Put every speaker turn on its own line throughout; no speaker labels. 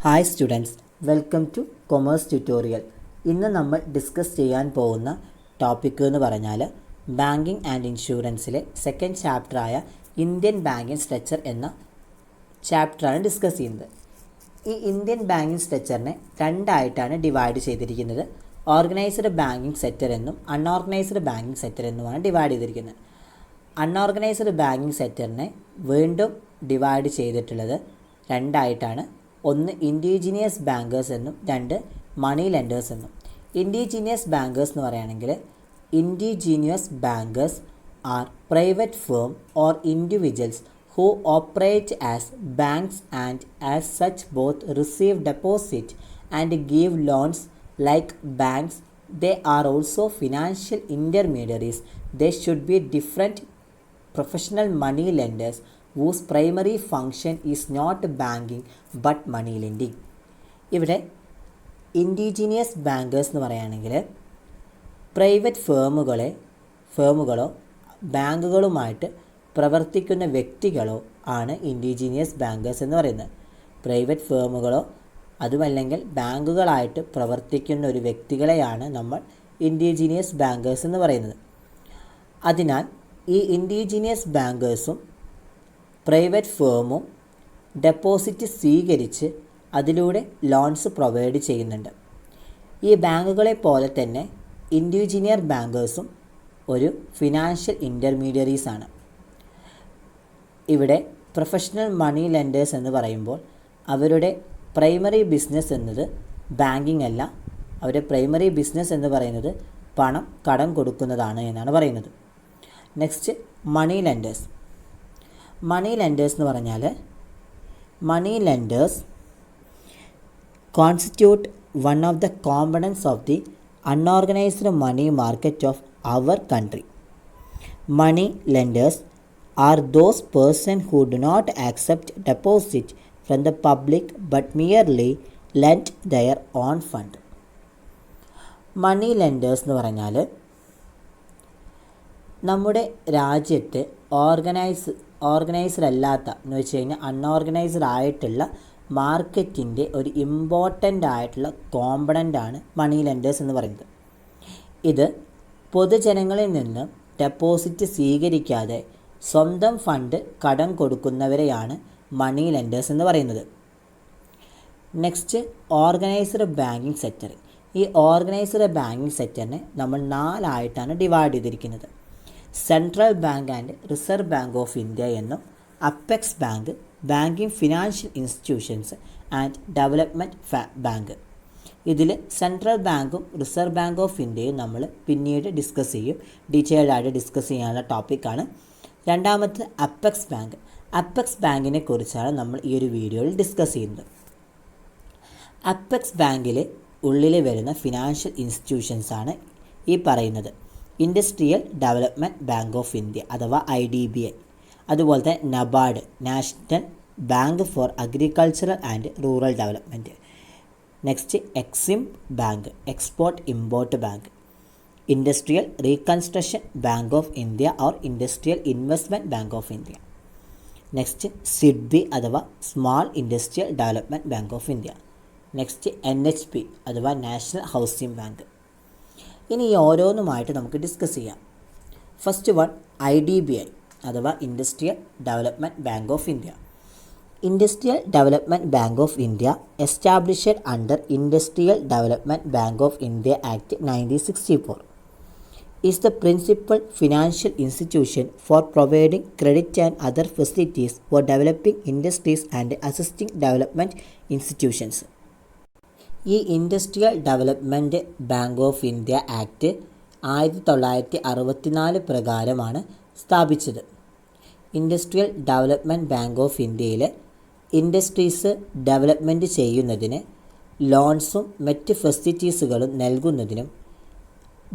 Hi students, welcome to commerce tutorial. ഇന്ന് നമ്മൾ discuss ചെയ്യാൻ പോകുന്ന ടോപ്പിക് എന്ന് പറഞ്ഞാൽ ബാങ്കിങ് ആൻഡ് ഇൻഷുറൻസിലെ സെക്കൻഡ് ചാപ്റ്ററായ ഇന്ത്യൻ ബാങ്കിങ് സ്ട്രക്ചർ എന്ന ചാപ്റ്ററാണ് ഡിസ്കസ് ചെയ്യുന്നത്. ഈ ഇന്ത്യൻ ബാങ്കിങ് സ്ട്രക്ചറിനെ രണ്ടായിട്ടാണ് ഡിവൈഡ് ചെയ്തിരിക്കുന്നത്. ഓർഗനൈസ്ഡ് ബാങ്കിങ് സെക്ടർ എന്നും അൺഓർഗനൈസ്ഡ് ബാങ്കിങ് സെക്ടർ എന്നുമാണ് ഡിവൈഡ് ചെയ്തിരിക്കുന്നത്. അൺഓർഗനൈസ്ഡ് ബാങ്കിങ് സെക്ടറിനെ വീണ്ടും ഡിവൈഡ് ചെയ്തിട്ടുള്ളത് രണ്ടായിട്ടാണ്. ഒന്ന് ഇൻഡിജീനിയസ് ബാങ്കേഴ്സ് എന്നും രണ്ട് മണി ലെൻഡേഴ്സ് എന്നും. ഇൻഡിജീനിയസ് ബാങ്കേഴ്സ് എന്ന് പറയുകയാണെങ്കിൽ indigenous bankers are private firm or individuals who operate as banks and as such both receive deposit and give loans like banks. They are also financial intermediaries. They should be different professional money lenders whose primary function is not banking but money lending. ഇവിടെ indigenous bankers എന്ന് പറയുകയാണെങ്കിൽ private ഫേമുകളോ ബാങ്കുകളുമായിട്ട് പ്രവർത്തിക്കുന്ന വ്യക്തികളോ ആണ് indigenous bankers എന്ന് പറയുന്നത്. Private ഫേമുകളോ അതുമല്ലെങ്കിൽ ബാങ്കുകളായിട്ട് പ്രവർത്തിക്കുന്ന ഒരു വ്യക്തികളെയാണ് നമ്മൾ ഇൻഡിജീനിയസ് ബാങ്കേഴ്സ് എന്ന് പറയുന്നത്. അതിനാൽ ഈ ഇൻഡിജീനിയസ് ബാങ്കേഴ്സും പ്രൈവറ്റ് ഫേമും ഡെപ്പോസിറ്റ് സ്വീകരിച്ച് അതിലൂടെ ലോൺസ് പ്രൊവൈഡ് ചെയ്യുന്നുണ്ട്. ഈ ബാങ്കുകളെ പോലെ തന്നെ ഇൻഡിജീനിയർ ബാങ്കേഴ്സും ഒരു ഫിനാൻഷ്യൽ ഇൻ്റർമീഡിയറീസ് ആണ്. ഇവിടെ പ്രൊഫഷണൽ മണി ലെൻഡേഴ്സ് എന്ന് പറയുമ്പോൾ അവരുടെ പ്രൈമറി ബിസിനസ് എന്നത് ബാങ്കിങ് അല്ല. അവരുടെ പ്രൈമറി ബിസിനസ് എന്ന് പറയുന്നത് പണം കടം കൊടുക്കുന്നതാണ് എന്നാണ് പറയുന്നത്. Next money lenders. Money lenders എന്ന് പറഞ്ഞാൽ money lenders constitute one of the components of the unorganised money market of our country. Money lenders are those persons who do not accept deposit from the public but merely lend their own fund. Money lenders എന്ന് പറഞ്ഞാൽ നമ്മുടെ രാജ്യത്ത് organised അല്ലാത്ത എന്ന് വെച്ച് കഴിഞ്ഞാൽ unorganised ആയിട്ടുള്ള മാർക്കറ്റിൻ്റെ ഒരു ഇമ്പോർട്ടൻ്റ് ആയിട്ടുള്ള കോമ്പണൻ്റാണ് മണി ലെൻഡേഴ്സ് എന്ന് പറയുന്നത്. ഇത് പൊതുജനങ്ങളിൽ നിന്ന് ഡെപ്പോസിറ്റ് സ്വീകരിക്കാതെ സ്വന്തം ഫണ്ട് കടം കൊടുക്കുന്നവരെയാണ് മണി ലെൻഡേഴ്സ് എന്ന് പറയുന്നത്. Next organised banking sector. ഈ ഓർഗനൈസ്ഡ് ബാങ്കിങ് സെക്ടറിനെ നമ്മൾ നാലായിട്ടാണ് ഡിവൈഡ് ചെയ്തിരിക്കുന്നത്. Central bank and reserve bank of India എന്നും, apex bank, banking financial institutions and development bank. ഇതിൽ സെൻട്രൽ ബാങ്കും റിസർവ് ബാങ്ക് ഓഫ് ഇന്ത്യയും നമ്മൾ പിന്നീട് ഡിസ്കസ് ചെയ്യും. ഡീറ്റെയിൽഡ് ആയിട്ട് ഡിസ്കസ് ചെയ്യാനുള്ള ടോപ്പിക്കാണ്. രണ്ടാമത്തെ അപ്പെക്സ് ബാങ്ക്. അപ്പെക്സ് ബാങ്കിനെ കുറിച്ചാണ് നമ്മൾ ഈ ഒരു വീഡിയോയിൽ ഡിസ്കസ് ചെയ്യുന്നത്. അപ്പെക്സ് ബാങ്കിൽ ഉള്ളിൽ വരുന്ന ഫിനാൻഷ്യൽ ഇൻസ്റ്റിറ്റ്യൂഷൻസ് ആണ് ഈ പറയുന്നത്. Industrial development bank of India അഥവാ IDBI, അതുപോലെ തന്നെ NABARD, national bank for agricultural and rural development. Next Exim bank, export import bank. Industrial reconstruction bank of India or industrial investment bank of India. Next SIDBI അഥവാ small industrial development bank of India. Next NHB അഥവാ national housing bank. ഇനി ഈ ഓരോന്നുമായിട്ട് നമുക്ക് discuss ചെയ്യാം. First one IDBI അഥവാ industrial development bank of India. Industrial development bank of India established under industrial development bank of India act 1964 is the principal financial institution for providing credit and other facilities for developing industries and assisting development institutions. ഈ industrial development bank of India act 1964 പ്രകാരമാണ് സ്ഥാപിച്ചത്. Industrial development bank of ഇന്ത്യയിൽ industries development ചെയ്യുന്നതിന് ലോൺസും മറ്റ് ഫെസിലിറ്റീസുകളും നൽകുന്നതിനും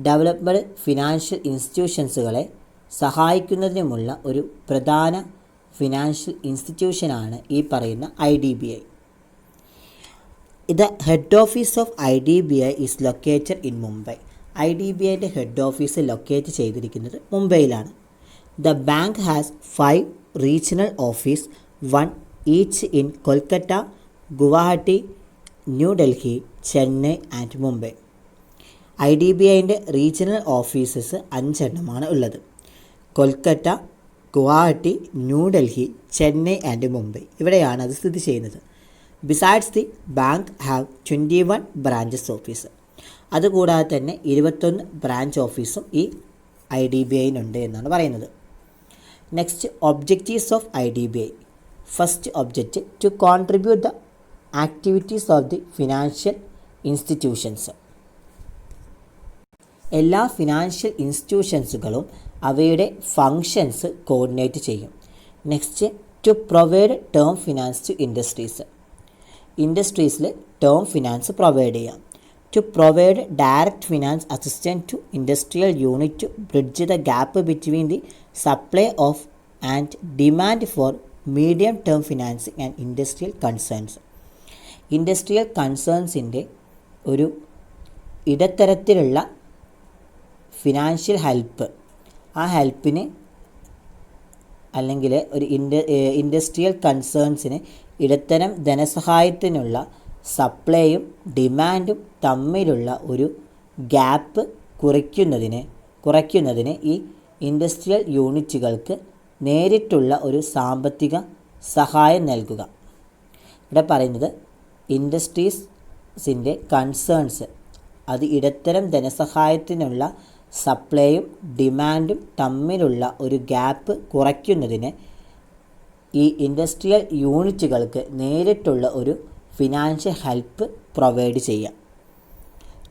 developed financial ഇൻസ്റ്റിറ്റ്യൂഷൻസുകളെ സഹായിക്കുന്നതിനുമുള്ള ഒരു പ്രധാന financial ഇൻസ്റ്റിറ്റ്യൂഷനാണ് ഈ പറയുന്ന IDBI. The head office of IDBI is located in Mumbai. IDBIയുടെ ഹെഡ് ഓഫീസ് ലൊക്കേറ്റ് ചെയ്തിരിക്കുന്നത് മുംബൈയിലാണ്. The bank has 5 regional office, one each in Kolkata, Guwahati, New Delhi, Chennai and Mumbai. IDBIൻ്റെ റീജിയണൽ ഓഫീസസ് 5 ഉള്ളത്. കൊൽക്കത്ത, ഗുവാഹട്ടി, ന്യൂഡൽഹി, ചെന്നൈ ആൻഡ് മുംബൈ ഇവിടെയാണ് അത് സ്ഥിതി ചെയ്യുന്നത്. Besides the bank have 21 branches office. അതുകൂടാതെ തന്നെ 21 ബ്രാഞ്ച് ഓഫീസും ഈ IDBIനുണ്ട് എന്നാണ് പറയുന്നത്. Next, objectives of IDBI. First object, to contribute the activities of the financial institutions. എല്ലാ ഫിനാൻഷ്യൽ ഇൻസ്റ്റിറ്റ്യൂഷൻസുകളും അവയുടെ ഫങ്ഷൻസ് കോർഡിനേറ്റ് ചെയ്യും. Next, to provide term finance to industries. ഇൻഡസ്ട്രീസിൽ ടേം ഫിനാൻസ് പ്രൊവൈഡ് ചെയ്യാം. To provide direct finance assistant to industrial unit to bridge the gap between the supply of and demand for medium term financing and industrial concerns. Industrial കൺസേൺസിൻ്റെ ഒരു ഇടത്തരത്തിലുള്ള financial help, ആ ഹെൽപ്പിന് അല്ലെങ്കിൽ ഒരു industrial കൺസേൺസിന് ഇടത്തരം ധനസഹായത്തിനുള്ള സപ്ലൈയും ഡിമാൻഡും തമ്മിലുള്ള ഒരു ഗ്യാപ്പ് കുറയ്ക്കുന്നതിന് ഈ ഇൻഡസ്ട്രിയൽ യൂണിറ്റുകൾക്ക് നേരിട്ടുള്ള ഒരു സാമ്പത്തിക സഹായം നൽകുക. ഇവിടെ പറയുന്നത് ഇൻഡസ്ട്രീസിൻ്റെ കൺസേൺസ് അത് ഇടത്തരം ധനസഹായത്തിനുള്ള സപ്ലൈയും ഡിമാൻഡും തമ്മിലുള്ള ഒരു ഗ്യാപ്പ് കുറയ്ക്കുന്നതിന് ഈ ഇൻഡസ്ട്രിയൽ യൂണിറ്റുകൾക്ക് നേരിട്ടുള്ള ഒരു ഫിനാൻഷ്യൽ ഹെൽപ്പ് പ്രൊവൈഡ് ചെയ്യാം.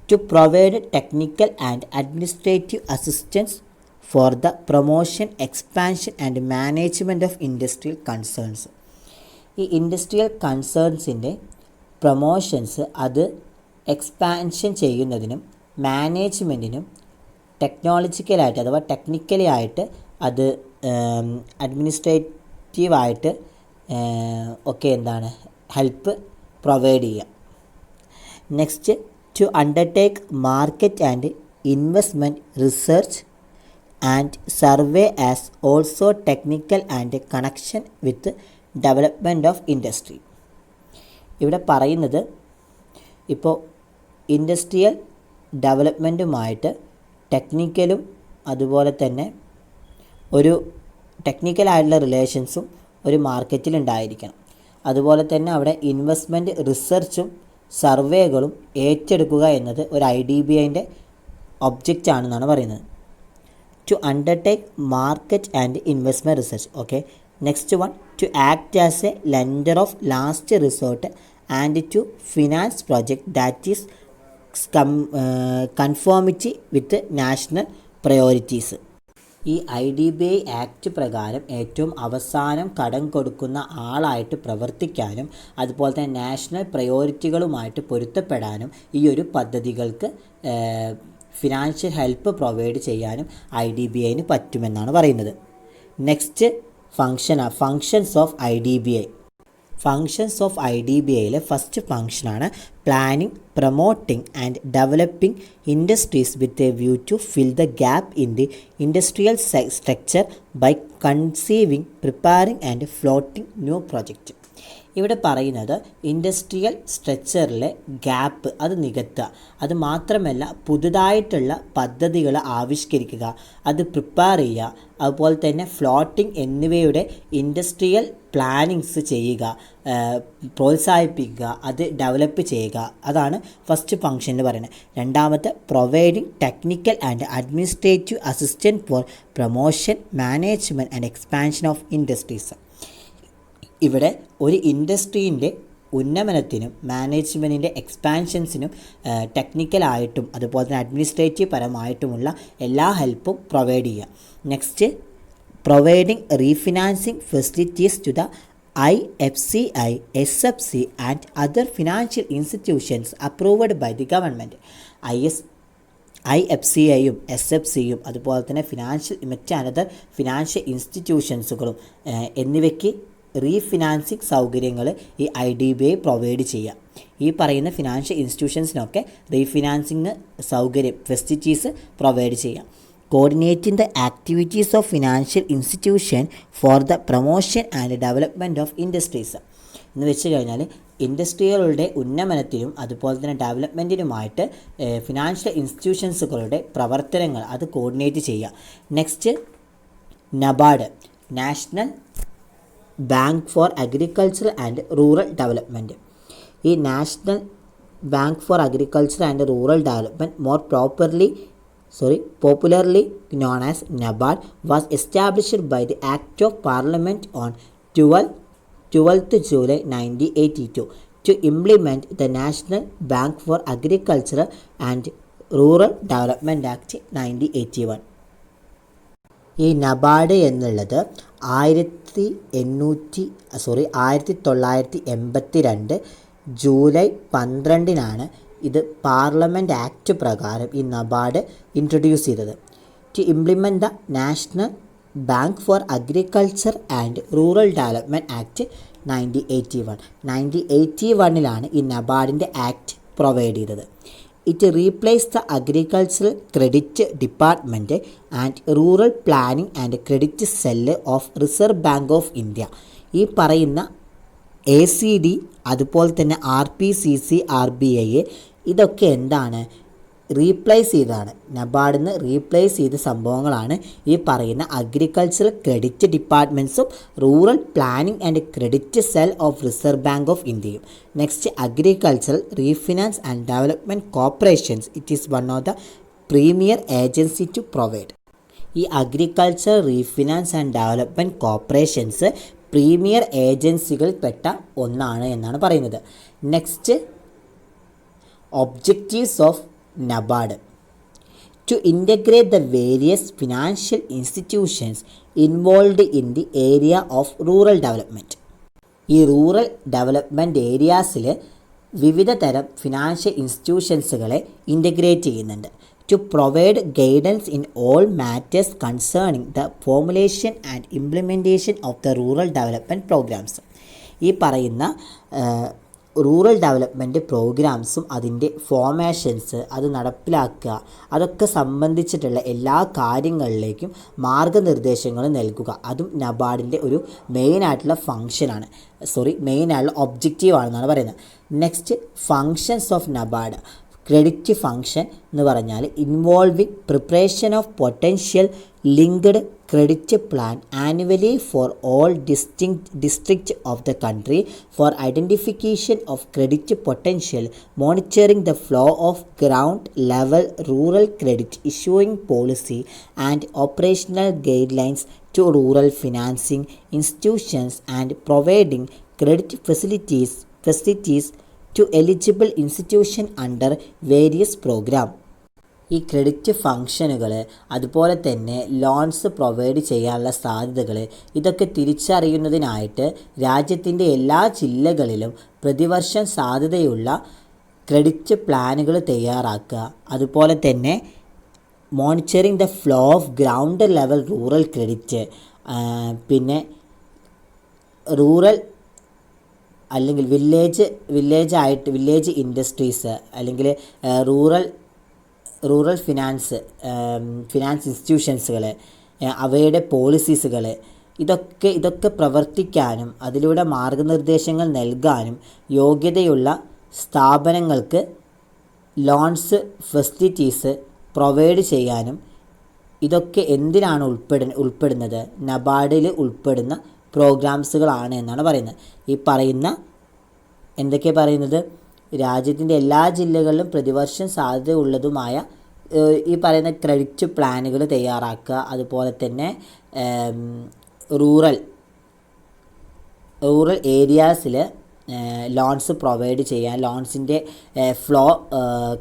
To provide technical and administrative assistance for the promotion, expansion and management of industrial concerns. ഈ ഇൻഡസ്ട്രിയൽ കൺസേൺസിൻ്റെ പ്രൊമോഷൻസ് അത് എക്സ്പാൻഷൻ ചെയ്യുന്നതിനും മാനേജ്മെൻറ്റിനും ടെക്നോളജിക്കലായിട്ട് അഥവാ ടെക്നിക്കലി ആയിട്ട് അത് അഡ്മിനിസ്ട്രേറ്റീവായിട്ട് ഒക്കെ ഹെൽപ്പ് പ്രൊവൈഡ് ചെയ്യാം. Next, to undertake market and investment research and survey as also technical and connection with development of industry. ഇവിടെ പറയുന്നത് ഇപ്പോൾ ഇൻഡസ്ട്രിയൽ ഡെവലപ്മെൻറ്റുമായിട്ട് ടെക്നിക്കലും അതുപോലെ തന്നെ ഒരു ടെക്നിക്കലായിട്ടുള്ള റിലേഷൻസും ഒരു മാർക്കറ്റിൽ ഉണ്ടായിരിക്കണം. അതുപോലെ തന്നെ അവിടെ ഇൻവെസ്റ്റ്മെൻറ്റ് റിസർച്ചും സർവേകളും ഏറ്റെടുക്കുക എന്നത് ഒരു IDBIൻ്റെ ഒബ്ജക്റ്റ് ആണെന്നാണ് പറയുന്നത്. To undertake market and investment research. Okay, next one, to act as a lender of last resort and to finance project that is conformity with national priorities. ഈ IDBI ആക്ട് പ്രകാരം ഏറ്റവും അവസാനം കടം കൊടുക്കുന്ന ആളായിട്ട് പ്രവർത്തിക്കാനും അതുപോലെ തന്നെ നാഷണൽ പ്രയോറിറ്റികളുമായിട്ട് പൊരുത്തപ്പെടാനും ഈ ഒരു പദ്ധതികൾക്ക് ഫിനാൻഷ്യൽ ഹെൽപ്പ് പ്രൊവൈഡ് ചെയ്യാനും IDBIന് പറ്റുമെന്നാണ് പറയുന്നത്. Next functions of IDBI. Functions of IDBIയിലെ ഫസ്റ്റ് ഫങ്ഷനാണ് planning, promoting and developing industries with a view to fill the gap in the industrial structure by conceiving, preparing and floating new project. ഇവിടെ പറയുന്നത് industrial സ്ട്രക്ചറിലെ gap അത് നികത്തുക, അത് മാത്രമല്ല പുതുതായിട്ടുള്ള പദ്ധതികൾ ആവിഷ്കരിക്കുക, അത് prepare ചെയ്യുക, അതുപോലെ തന്നെ ഫ്ലോട്ടിംഗ് എന്നിവയുടെ ഇൻഡസ്ട്രിയൽ പ്ലാനിങ്സ് ചെയ്യുക, പ്രോത്സാഹിപ്പിക്കുക, അത് ഡെവലപ്പ് ചെയ്യുക. അതാണ് ഫസ്റ്റ് ഫംഗ്ഷൻ എന്ന് പറയുന്നത്. രണ്ടാമത്തെ, providing technical and administrative assistant four promotion, management and expansion of industries. ഇവിടെ ഒരു ഇൻഡസ്ട്രീൻ്റെ ഉന്നമനത്തിനും മാനേജ്മെൻറ്റിൻ്റെ എക്സ്പാൻഷൻസിനും ടെക്നിക്കലായിട്ടും അതുപോലെ തന്നെ അഡ്മിനിസ്ട്രേറ്റീവ് പരമായിട്ടുമുള്ള എല്ലാ ഹെൽപ്പും പ്രൊവൈഡ് ചെയ്യുക. Next, providing refinancing facilities to the IFCI, SFC and other financial institutions approved by the government. IFCIയും SFCയും അതുപോലെ തന്നെ മറ്റ് അനദർ ഫിനാൻഷ്യൽ ഇൻസ്റ്റിറ്റ്യൂഷൻസുകളും എന്നിവയ്ക്ക് റീഫിനാൻസിങ് സൗകര്യങ്ങൾ ഈ IDBI പ്രൊവൈഡ് ചെയ്യുക. ഈ പറയുന്ന ഫിനാൻഷ്യൽ ഇൻസ്റ്റിറ്റ്യൂഷൻസിനൊക്കെ റീഫിനാൻസിങ് സൗകര്യം ഫെസിലിറ്റീസ് പ്രൊവൈഡ് ചെയ്യാം. Coordinating the activities of financial institution for the promotion and development of industries എന്ന് വെച്ച് കഴിഞ്ഞാൽ ഇൻഡസ്ട്രികളുടെ ഉന്നമനത്തിനും അതുപോലെ തന്നെ ഡെവലപ്മെൻറ്റിനുമായിട്ട് ഫിനാൻഷ്യൽ ഇൻസ്റ്റിറ്റ്യൂഷൻസുകളുടെ പ്രവർത്തനങ്ങൾ അത് കോർഡിനേറ്റ് ചെയ്യുക. Next NABARD, national bank for agriculture and rural development. ഈ national bank for agriculture and rural development popularly known as NABARD, was established by the Act of Parliament on 12th July 1982 to implement the National Bank for Agriculture and Rural Development Act 1981. ഈ NABARD എന്നുള്ളത് 1982 July 12 ഇത് parliament act പ്രകാരം ഈ NABARD introduce ചെയ്തത്. To implement the National bank for agriculture and rural Development Act 1981 ഈ നബാർഡിൻ്റെ act provide ചെയ്തത്. It replace the agricultural credit department and rural planning and credit cell of reserve bank of India. ഈ പറയുന്ന ACD അതുപോലെ തന്നെ RPCC, RBI ഇതൊക്കെ എന്താണ്, replace ചെയ്തതാണ്. നബാർഡിൽ നിന്ന് റീപ്ലേസ് ചെയ്ത സംഭവങ്ങളാണ് ഈ പറയുന്ന അഗ്രികൾച്ചറൽ ക്രെഡിറ്റ് ഡിപ്പാർട്ട്മെൻറ്റ്സും rural planning and credit cell of reserve bank of ഇന്ത്യയും. Next agricultural refinance and development corporations. It is one of the premier agency to provide. ഈ agriculture refinance and development corporations premier ഏജൻസികളിൽപ്പെട്ട ഒന്നാണ് എന്നാണ് പറയുന്നത്. Next objectives of NABARD. To integrate the various financial institutions involved in the area of rural development. ഈ rural development ഏരിയാസിൽ വിവിധ തരം financial ഇൻസ്റ്റിറ്റ്യൂഷൻസുകളെ ഇൻ്റഗ്രേറ്റ് ചെയ്യുന്നുണ്ട്. to provide guidance in all matters concerning the formulation and implementation of the rural development programs. ഈ പറയുന്ന rural development പ്രോഗ്രാംസും അതിൻ്റെ formations അത് നടപ്പിലാക്കുക അതൊക്കെ സംബന്ധിച്ചിട്ടുള്ള എല്ലാ കാര്യങ്ങളിലേക്കും മാർഗനിർദ്ദേശങ്ങൾ നൽകുക. അതും നബാർഡിൻ്റെ ഒരു മെയിനായിട്ടുള്ള ഫങ്ഷനാണ്, മെയിനായിട്ടുള്ള ഒബ്ജക്റ്റീവാണെന്നാണ് പറയുന്നത്. Next functions of NABARD. Credit function എന്ന് പറഞ്ഞാൽ involving preparation of potential linked credit plan annually for all district of the country for identification of credit potential, monitoring the flow of ground level rural credit, issuing policy and operational guidelines to rural financing institutions and providing credit facilities to eligible institution under various program. ഈ credit ഫങ്ഷനുകൾ അതുപോലെ തന്നെ loans provide ചെയ്യാനുള്ള സാധ്യതകൾ ഇതൊക്കെ തിരിച്ചറിയുന്നതിനായിട്ട് രാജ്യത്തിൻ്റെ എല്ലാ ജില്ലകളിലും പ്രതിവർഷം സാധ്യതയുള്ള ക്രെഡിറ്റ് പ്ലാനുകൾ തയ്യാറാക്കുക. അതുപോലെ തന്നെ monitoring the flow of ground level rural credit, പിന്നെ റൂറൽ അല്ലെങ്കിൽ വില്ലേജ് ഇൻഡസ്ട്രീസ് അല്ലെങ്കിൽ റൂറൽ ഫിനാൻസ് ഇൻസ്റ്റിറ്റ്യൂഷൻസുകൾ അവയുടെ പോളിസീസുകൾ ഇതൊക്കെ പ്രവർത്തിക്കാനും അതിലൂടെ മാർഗനിർദ്ദേശങ്ങൾ നൽകാനും യോഗ്യതയുള്ള സ്ഥാപനങ്ങൾക്ക് ലോൺസ് ഫെസിലിറ്റീസ് പ്രൊവൈഡ് ചെയ്യാനും ഇതൊക്കെ എന്തിനാണ് ഉൾപ്പെടുന്നത് നബാർഡിൽ ഉൾപ്പെടുന്ന പ്രോഗ്രാംസുകളാണ് എന്നാണ് പറയുന്നത്. ഈ പറയുന്ന എന്തൊക്കെയാണ് പറയുന്നത്, രാജ്യത്തിൻ്റെ എല്ലാ ജില്ലകളിലും പ്രതിവർഷം സാധ്യത ഉള്ളതുമായ ഈ പറയുന്ന ക്രെഡിറ്റ് പ്ലാനുകൾ തയ്യാറാക്കുക. അതുപോലെ തന്നെ റൂറൽ ഏരിയാസിൽ ലോൺസ് പ്രൊവൈഡ് ചെയ്യുക, ലോൺസിൻ്റെ ഫ്ലോ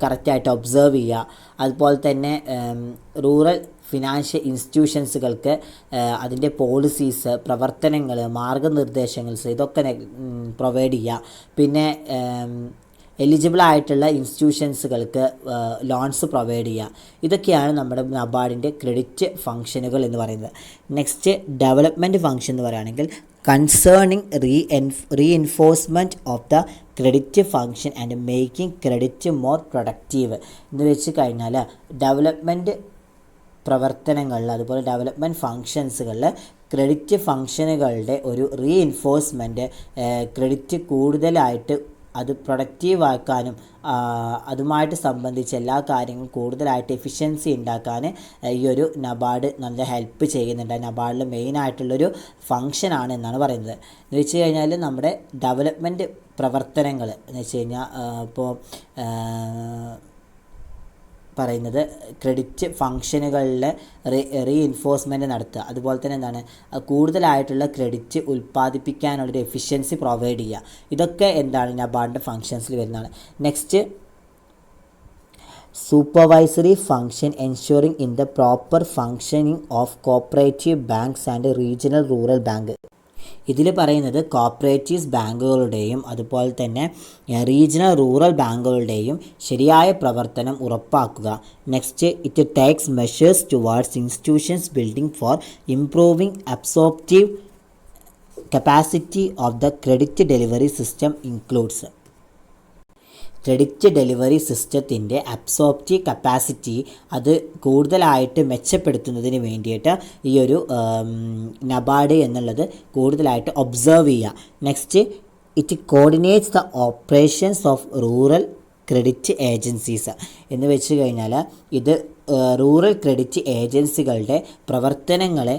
കറക്റ്റായിട്ട് ഒബ്സർവ് ചെയ്യുക. അതുപോലെ തന്നെ റൂറൽ ഫിനാൻഷ്യൽ ഇൻസ്റ്റിറ്റ്യൂഷൻസുകൾക്ക് അതിൻ്റെ പോളിസീസ്, പ്രവർത്തനങ്ങൾ, മാർഗനിർദ്ദേശങ്ങൾ ഇതൊക്കെ പ്രൊവൈഡ് ചെയ്യുക. പിന്നെ എലിജിബിളായിട്ടുള്ള ഇൻസ്റ്റിറ്റ്യൂഷൻസുകൾക്ക് ലോൺസ് പ്രൊവൈഡ് ചെയ്യുക. ഇതൊക്കെയാണ് നമ്മുടെ നബാർഡിൻ്റെ ക്രെഡിറ്റ് ഫങ്ഷനുകൾ എന്ന് പറയുന്നത്. നെക്സ്റ്റ് ഡെവലപ്മെൻറ്റ് ഫങ്ഷൻ എന്ന് പറയുകയാണെങ്കിൽ concerning reinforcement of the credit function and making credit more productive എന്ന് വെച്ച് കഴിഞ്ഞാൽ ഡെവലപ്മെൻറ്റ് പ്രവർത്തനങ്ങളിൽ അതുപോലെ ഡെവലപ്മെൻറ്റ് ഫങ്ഷൻസുകളിൽ ക്രെഡിറ്റ് ഫംഗ്ഷനുകളുടെ ഒരു റീഇൻഫോഴ്സ്മെൻറ്റ്, ക്രെഡിറ്റ് കൂടുതലായിട്ട് അത് പ്രൊഡക്റ്റീവാക്കാനും അതുമായിട്ട് സംബന്ധിച്ച എല്ലാ കാര്യങ്ങളും കൂടുതലായിട്ട് എഫിഷ്യൻസി ഉണ്ടാക്കാൻ ഈ ഒരു നബാർഡ് നല്ല ഹെൽപ്പ് ചെയ്യുന്നുണ്ട്. നബാർഡിൽ മെയിനായിട്ടുള്ളൊരു ഫങ്ഷനാണ് എന്നാണ് പറയുന്നത്. എന്ന് വെച്ച് കഴിഞ്ഞാൽ നമ്മുടെ ഡെവലപ്മെൻറ്റ് പ്രവർത്തനങ്ങൾ എന്ന് വെച്ച് കഴിഞ്ഞാൽ ഇപ്പോൾ പറയുന്നത് ക്രെഡിറ്റ് ഫംഗ്ഷനുകളിൽ റീഇൻഫോഴ്സ്മെൻറ്റ് നടത്തുക, അതുപോലെ തന്നെ എന്താണ് കൂടുതലായിട്ടുള്ള ക്രെഡിറ്റ് ഉൽപ്പാദിപ്പിക്കാനുള്ളൊരു എഫിഷ്യൻസി പ്രൊവൈഡ് ചെയ്യുക. ഇതൊക്കെ എന്താണ് നബാർഡിൻ്റെ ഫങ്ഷൻസിൽ വരുന്നതാണ്. Next supervisory function ensuring in the proper functioning of cooperative banks and regional rural bank. ഇതിൽ പറയുന്നത് കോപ്പറേറ്റീവ്സ് ബാങ്കുകളുടെയും അതുപോലെ തന്നെ റീജിയണൽ റൂറൽ ബാങ്കുകളുടെയും ശരിയായ പ്രവർത്തനം ഉറപ്പാക്കുക. Next it takes measures towards institutions building four improving absorptive capacity of the credit delivery system includes. Credit delivery സിസ്റ്റത്തിൻ്റെ absorptive capacity അത് കൂടുതലായിട്ട് മെച്ചപ്പെടുത്തുന്നതിന് വേണ്ടിയിട്ട് ഈ ഒരു നബാർഡ് എന്നുള്ളത് കൂടുതലായിട്ട് ഒബ്സർവ് ചെയ്യുക. Next it coordinates the operations of rural credit agencies എന്ന് വെച്ച് കഴിഞ്ഞാൽ ഇത് റൂറൽ ക്രെഡിറ്റ് ഏജൻസികളുടെ പ്രവർത്തനങ്ങളെ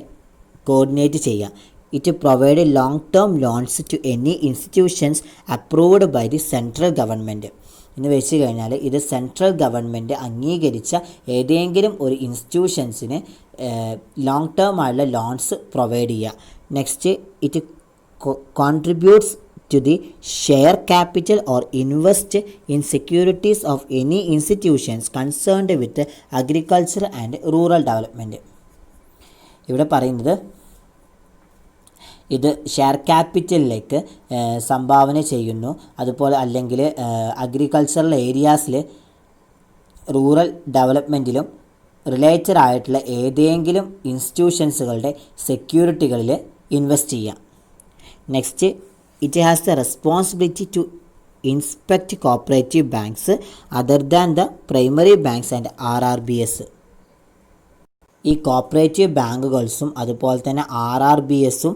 കോർഡിനേറ്റ് ചെയ്യുക. It provide long term loans to any institutions approved by the central government എന്ന് വെച്ച് കഴിഞ്ഞാൽ ഇത് സെൻട്രൽ ഗവൺമെൻറ് അംഗീകരിച്ച ഏതെങ്കിലും ഒരു ഇൻസ്റ്റിറ്റ്യൂഷൻസിന് ലോങ് ടേം ആയിട്ടുള്ള ലോൺസ് പ്രൊവൈഡ് ചെയ്യുക. Next it contributes to the share capital or invest in securities of any institutions concerned with agriculture and rural development. ഇവിടെ പറയുന്നത് ഇത് ഷെയർ ക്യാപിറ്റലിലേക്ക് സംഭാവന ചെയ്യുന്നു, അതുപോലെ അല്ലെങ്കിൽ അഗ്രികൾച്ചറൽ ഏരിയാസിൽ റൂറൽ ഡെവലപ്മെൻറ്റിലും റിലേറ്റഡ് ആയിട്ടുള്ള ഏതെങ്കിലും ഇൻസ്റ്റിറ്റ്യൂഷൻസുകളുടെ സെക്യൂരിറ്റികളിൽ ഇൻവെസ്റ്റ് ചെയ്യാം. Next it has the responsibility to inspect cooperative banks other than the primary banks and RRBS. ഈ കോപ്പറേറ്റീവ് ബാങ്കുകൾസും അതുപോലെ തന്നെ RRBSും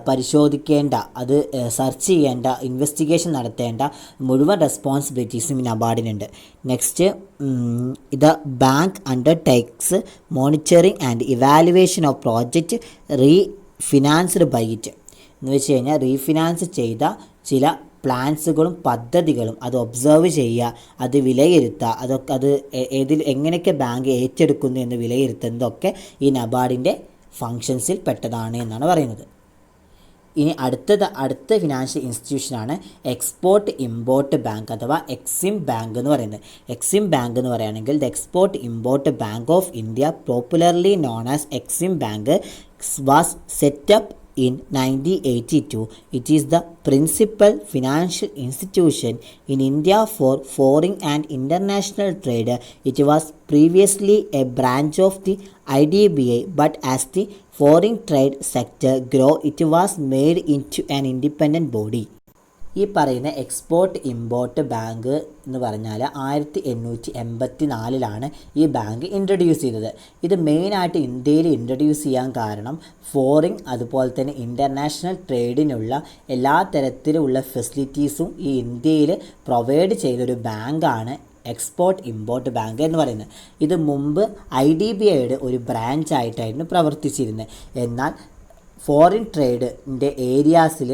പരിശോധിക്കേണ്ട, അത് സെർച്ച് ചെയ്യേണ്ട, ഇൻവെസ്റ്റിഗേഷൻ നടത്തേണ്ട മുഴുവൻ റെസ്പോൺസിബിലിറ്റീസും ഈ നബാർഡിനുണ്ട്. Next the bank undertakes monitoring and evaluation of project refinanced by it എന്ന് വെച്ച് കഴിഞ്ഞാൽ റീഫിനാൻസ് ചെയ്ത ചില പ്ലാൻസുകളും പദ്ധതികളും അത് ഒബ്സർവ് ചെയ്യുക, അത് വിലയിരുത്തുക, അതൊക്കെ അത് എങ്ങനെയൊക്കെ ബാങ്ക് ഏറ്റെടുക്കുന്നു എന്ന് വിലയിരുത്തുന്നതൊക്കെ ഈ നബാർഡിൻ്റെ ഫങ്ഷൻസിൽ പെട്ടതാണ് എന്നാണ് പറയുന്നത്. ഇനി അടുത്ത ഫിനാൻഷ്യൽ ഇൻസ്റ്റിറ്റ്യൂഷനാണ് എക്സ്പോർട്ട് ഇമ്പോർട്ട് ബാങ്ക് അഥവാ എക്സിം ബാങ്ക് എന്ന് പറയുന്നത്. എക്സിം ബാങ്ക് എന്ന് പറയുകയാണെങ്കിൽ the export import bank of India, popularly known as Exim bank, was set up in 1982. It is the principal financial institution in India for foreign and international trade. It was previously a branch of the IDBI, but as the foreign trade sector grew, it was made into an independent body. ഈ പറയുന്ന export import bank എന്ന് പറഞ്ഞാൽ 1884 ഈ bank introduce ചെയ്തത്. ഇത് മെയിനായിട്ട് ഇന്ത്യയിൽ introduce ചെയ്യാൻ കാരണം ഫോറിൻ അതുപോലെ തന്നെ ഇൻ്റർനാഷണൽ ട്രേഡിനുള്ള എല്ലാ തരത്തിലുള്ള ഫെസിലിറ്റീസും ഈ ഇന്ത്യയിൽ പ്രൊവൈഡ് ചെയ്തൊരു ബാങ്കാണ് എക്സ്പോർട്ട് ഇമ്പോർട്ട് ബാങ്ക് എന്ന് പറയുന്നത്. ഇത് മുമ്പ് IDBIയുടെ ഒരു ബ്രാഞ്ച് ആയിട്ടായിരുന്നു പ്രവർത്തിച്ചിരുന്നത്. എന്നാൽ ഫോറിൻ ട്രേഡിൻ്റെ ഏരിയാസിൽ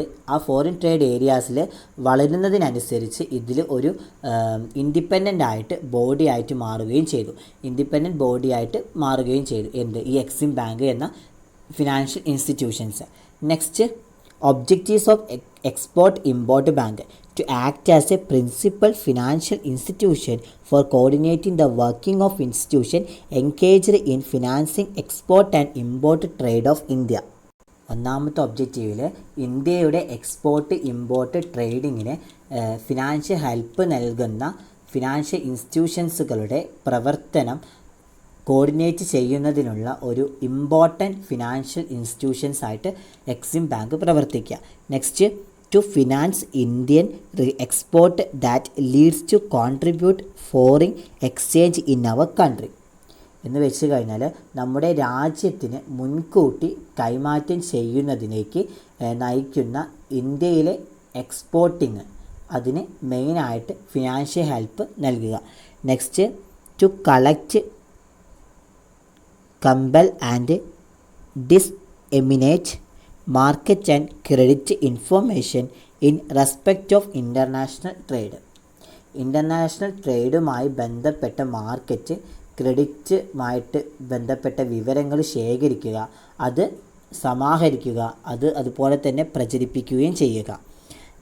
വളരുന്നതിനനുസരിച്ച് ഇതിൽ ഒരു ഇൻഡിപെൻഡൻ്റ് ആയിട്ട് ബോഡി ആയിട്ട് മാറുകയും ചെയ്തു ഈ എക്സിം ബാങ്ക് എന്ന financial institutions. Next objectives of export import bank to act as a principal financial institution for coordinating the working of institution engaged in financing export and import trade of India. ഒന്നാമത്തെ ഒബ്ജക്റ്റീവിൽ ഇന്ത്യയുടെ export import ട്രേഡിങ്ങിന് financial help നൽകുന്ന financial ഇൻസ്റ്റിറ്റ്യൂഷൻസുകളുടെ പ്രവർത്തനം coordinate ചെയ്യുന്നതിനുള്ള ഒരു important financial institutions ആയിട്ട് Exim bank പ്രവർത്തിക്കുക. Next to finance Indian export that leads to contribute foreign exchange in our country. എന്ന് വെച്ച് കഴിഞ്ഞാൽ നമ്മുടെ രാജ്യത്തിന് മുൻകൂട്ടി കൈമാറ്റം ചെയ്യുന്നതിലേക്ക് നയിക്കുന്ന ഇന്ത്യയിലെ എക്സ്പോർട്ടിങ്, അതിന് മെയിനായിട്ട് ഫിനാൻഷ്യൽ ഹെൽപ്പ് നൽകുക. Next, to collect, compile and disseminate market and credit information in respect of international trade. International ട്രേഡുമായി ബന്ധപ്പെട്ട മാർക്കറ്റ്, ക്രെഡിറ്റുമായിട്ട് ബന്ധപ്പെട്ട വിവരങ്ങൾ ശേഖരിക്കുക, അത് സമാഹരിക്കുക, അതുപോലെ തന്നെ പ്രചരിപ്പിക്കുകയും ചെയ്യുക.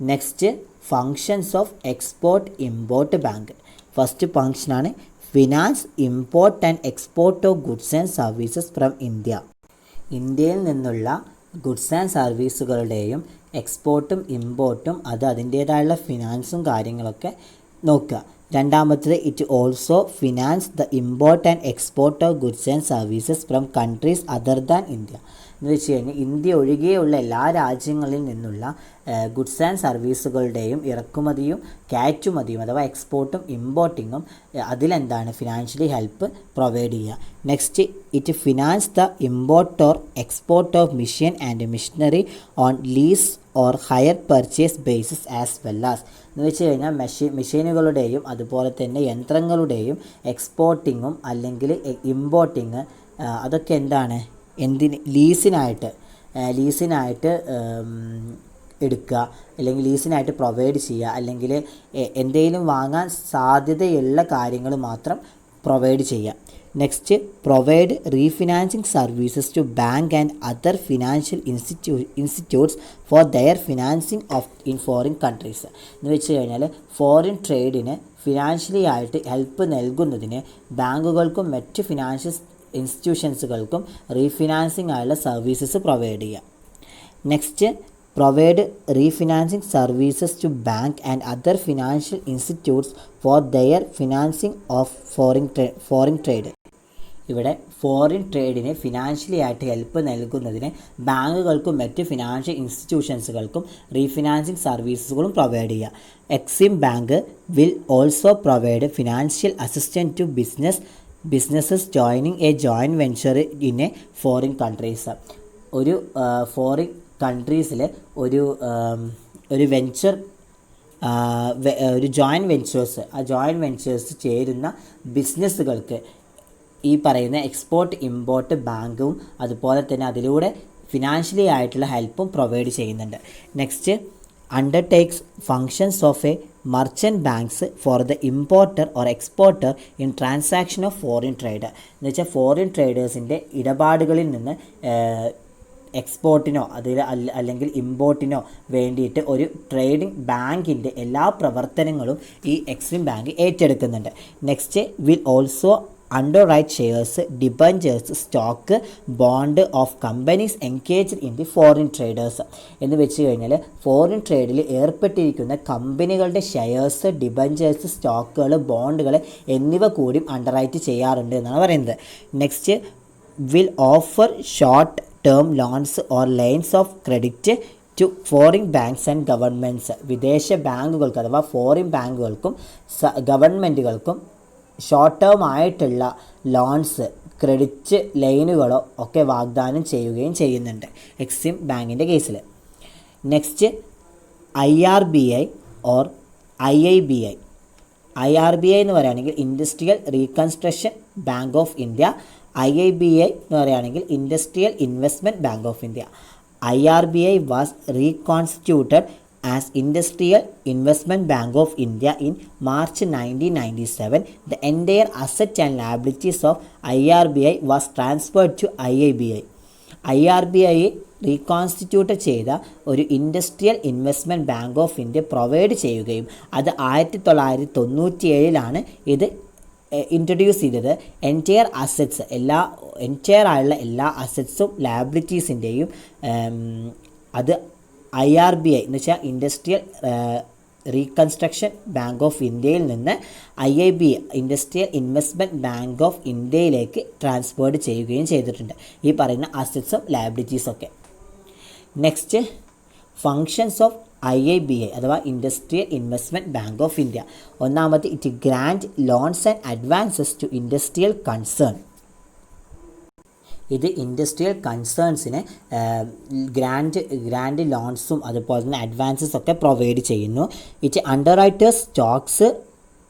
Next, functions of export import bank. First ഫങ്ഷനാണ് finance import and export of goods and services from India. ഇന്ത്യയിൽ നിന്നുള്ള ഗുഡ്സ് ആൻഡ് സർവീസുകളുടെയും എക്സ്പോർട്ടും ഇമ്പോർട്ടും അതിൻ്റേതായുള്ള ഫിനാൻസും കാര്യങ്ങളൊക്കെ നോക്കുക. രണ്ടാമത്തേത്, it also finance the import and export of goods and services from countries other than India. എന്ന് വെച്ച് കഴിഞ്ഞാൽ India ഒഴികെയുള്ള എല്ലാ രാജ്യങ്ങളിൽ നിന്നുള്ള ഗുഡ്സ് ആൻഡ് സർവീസുകളുടെയും ഇറക്കുമതിയും കയറ്റുമതിയും അഥവാ എക്സ്പോർട്ടും ഇമ്പോർട്ടിങ്ങും അതിലെന്താണ് ഫിനാൻഷ്യലി ഹെൽപ്പ് പ്രൊവൈഡ് ചെയ്യുക. Next, it finance the import or export of machine and machinery on lease or higher purchase basis as well as. എന്ന് വെച്ച് കഴിഞ്ഞാൽ മെഷീനുകളുടെയും അതുപോലെ തന്നെ യന്ത്രങ്ങളുടെയും എക്സ്പോർട്ടിങ്ങും അല്ലെങ്കിൽ ഇമ്പോർട്ടിങ് അതൊക്കെ എന്താണ്, ലീസിനായിട്ട് എടുക്കുക, അല്ലെങ്കിൽ ലീസിനായിട്ട് പ്രൊവൈഡ് ചെയ്യുക, അല്ലെങ്കിൽ എന്തെങ്കിലും വാങ്ങാൻ സാധ്യതയുള്ള കാര്യങ്ങൾ മാത്രം പ്രൊവൈഡ് ചെയ്യുക. Next, provide refinancing services to bank and other financial institutes for their financing of in foreign countries. എന്ന് വെച്ച് കഴിഞ്ഞാൽ ഫോറിൻ ട്രേഡിന് ഫിനാൻഷ്യലി ആയിട്ട് ഹെൽപ്പ് നൽകുന്നതിന് ബാങ്കുകൾക്കും മറ്റ് ഫിനാൻഷ്യൽ ഇൻസ്റ്റിറ്റ്യൂഷൻസുകൾക്കും റീഫിനാൻസിങ് ആയുള്ള സർവീസസ് പ്രൊവൈഡ് ചെയ്യുക. Next, provide refinancing services to bank and other financial institutes for their financing of foreign trade. ഇവിടെ ഫോറിൻ ട്രേഡിന് ഫിനാൻഷ്യലി ആയിട്ട് ഹെൽപ്പ് നൽകുന്നതിന് ബാങ്കുകൾക്കും മറ്റ് ഫിനാൻഷ്യൽ ഇൻസ്റ്റിറ്റ്യൂഷൻസുകൾക്കും റീഫിനാൻസിങ് സർവീസുകളും പ്രൊവൈഡ് ചെയ്യുക. Exim bank will also provide financial assistant to businesses joining a joint venture in a foreign countries. ഒരു ഫോറിൻ കൺട്രീസിൽ ഒരു വെഞ്ചർ, ഒരു ജോയിൻറ്റ് വെഞ്ചേഴ്സ്, ആ ജോയിൻറ്റ് വെഞ്ചേഴ്സ് ചേരുന്ന ബിസിനസ്സുകൾക്ക് ഈ പറയുന്ന എക്സ്പോർട്ട് ഇമ്പോർട്ട് ബാങ്കും അതുപോലെ തന്നെ അതിലൂടെ ഫിനാൻഷ്യലി ആയിട്ടുള്ള ഹെൽപ്പും പ്രൊവൈഡ് ചെയ്യുന്നുണ്ട്. Next, undertakes functions of a merchant banks for the importer or exporter in transaction of foreign trade. എന്ന് വെച്ചാൽ ഫോറിൻ ട്രേഡേഴ്സിൻ്റെ ഇടപാടുകളിൽ നിന്ന് എക്സ്പോർട്ടിനോ അല്ലെങ്കിൽ ഇമ്പോർട്ടിനോ വേണ്ടിയിട്ട് ഒരു ട്രേഡിംഗ് ബാങ്കിൻ്റെ എല്ലാ പ്രവർത്തനങ്ങളും ഈ എക്സിം ബാങ്ക് ഏറ്റെടുക്കുന്നുണ്ട്. Next, will also underwrite shares, debentures, stock, bond of companies engaged in the foreign traders. എന്ന് വെച്ച് കഴിഞ്ഞാൽ ഫോറിൻ ട്രേഡിൽ ഏർപ്പെട്ടിരിക്കുന്ന കമ്പനികളുടെ ഷെയർസ്, ഡിബഞ്ചേഴ്സ്, സ്റ്റോക്കുകൾ, ബോണ്ടുകൾ എന്നിവ കൂടി അണ്ടർറൈറ്റ് ചെയ്യാറുണ്ട് എന്നാണ് പറയുന്നത്. Next, will offer short term loans or lines of credit to foreign banks and governments. വിദേശ ബാങ്കുകൾക്ക് അഥവാ ഫോറിൻ ബാങ്കുകൾക്കും ഗവൺമെൻറ്റുകൾക്കും ഷോർട്ട് ടേം ആയിട്ടുള്ള ലോൺസ്, ക്രെഡിറ്റ് ലൈനുകളോ ഒക്കെ വാഗ്ദാനം ചെയ്യുകയും ചെയ്യുന്നുണ്ട് എക്സിം ബാങ്കിൻ്റെ കേസിൽ. Next, IRBI or IIBI. IRBI എന്ന് പറയുകയാണെങ്കിൽ industrial reconstruction bank of India. IIBI എന്ന് പറയുകയാണെങ്കിൽ industrial investment bank of India. IRBI was reconstituted as Industrial Investment Bank of India in March 1997. The entire asset and liabilities of IRBI was transferred to IIBI. IRBI reconstitute ചെയ്ത ഒരു industrial investment bank of India provide ചെയ്യുകയും അത് 1997 ഇത് introduce ചെയ്തത് entire assets, entire ആയുള്ള എല്ലാ അസറ്റ്സും ലയബിലിറ്റീസിൻ്റെയും അത് IRBI എന്ന് വെച്ചാൽ ഇൻഡസ്ട്രിയൽ റീകൺസ്ട്രക്ഷൻ ബാങ്ക് ഓഫ് ഇന്ത്യയിൽ നിന്ന് IIBI industrial investment bank of ഇന്ത്യയിലേക്ക് ട്രാൻസ്ഫേർഡ് ചെയ്യുകയും ചെയ്തിട്ടുണ്ട് ഈ പറയുന്ന അസറ്റ്സും ലയബിലിറ്റീസും ഒക്കെ. നെക്സ്റ്റ്, ഫങ്ഷൻസ് ഓഫ് IIBI അഥവാ industrial investment bank of India. ഒന്നാമത്, it grant loans and advances to industrial concern. ഇത് ഇൻഡസ്ട്രിയൽ കൺസേൺസിന് ഗ്രാൻഡ് ലോൺസും അതുപോലെ തന്നെ അഡ്വാൻസസ് ഒക്കെ പ്രൊവൈഡ് ചെയ്യുന്നു. It underwriters stocks,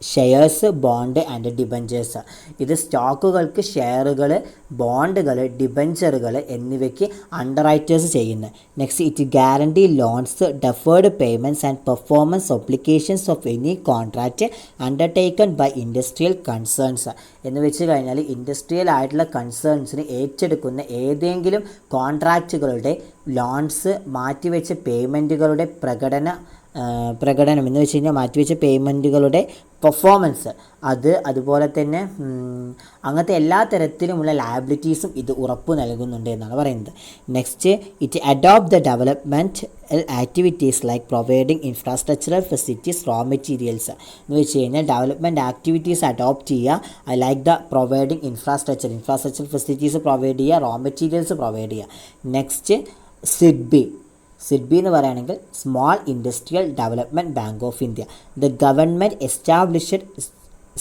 shares, bond and debentures. ഇത് സ്റ്റോക്കുകൾക്ക്, ഷെയറുകൾ, ബോണ്ടുകൾ, ഡിബഞ്ചറുകൾ എന്നിവയ്ക്ക് അണ്ടർറൈറ്റേഴ്സ് ചെയ്യുന്നു. നെക്സ്റ്റ്, it guarantee loans, deferred payments and performance obligations of any contract undertaken by industrial concerns. എന്ന് വെച്ച് കഴിഞ്ഞാൽ ഇൻഡസ്ട്രിയൽ ആയിട്ടുള്ള കൺസേൺസിന് ഏറ്റെടുക്കുന്ന ഏതെങ്കിലും കോൺട്രാക്റ്റുകളുടെ ലോൺസ്, മാറ്റിവെച്ച പേയ്മെൻറ്റുകളുടെ പ്രകടനം എന്ന് വെച്ച് കഴിഞ്ഞാൽ മാറ്റിവെച്ച പേയ്മെൻറ്റുകളുടെ പെർഫോമൻസ്, അതുപോലെ തന്നെ അങ്ങനത്തെ എല്ലാ തരത്തിലുമുള്ള ലയബിലിറ്റീസും ഇത് ഉറപ്പ് നൽകുന്നുണ്ട് എന്നാണ് പറയുന്നത്. Next, it adopt the development activities like providing infrastructural facilities, raw materials. എന്ന് വെച്ച് കഴിഞ്ഞാൽ ഡെവലപ്മെൻറ്റ് ആക്ടിവിറ്റീസ് അഡോപ്റ്റ് ചെയ്യുക, like the providing infrastructure facilities provide ചെയ്യുക, റോ മെറ്റീരിയൽസ് പ്രൊവൈഡ് ചെയ്യുക. നെക്സ്റ്റ്, സിഡ്ബി എന്ന് പറയുകയാണെങ്കിൽ small industrial development bank of India. The government established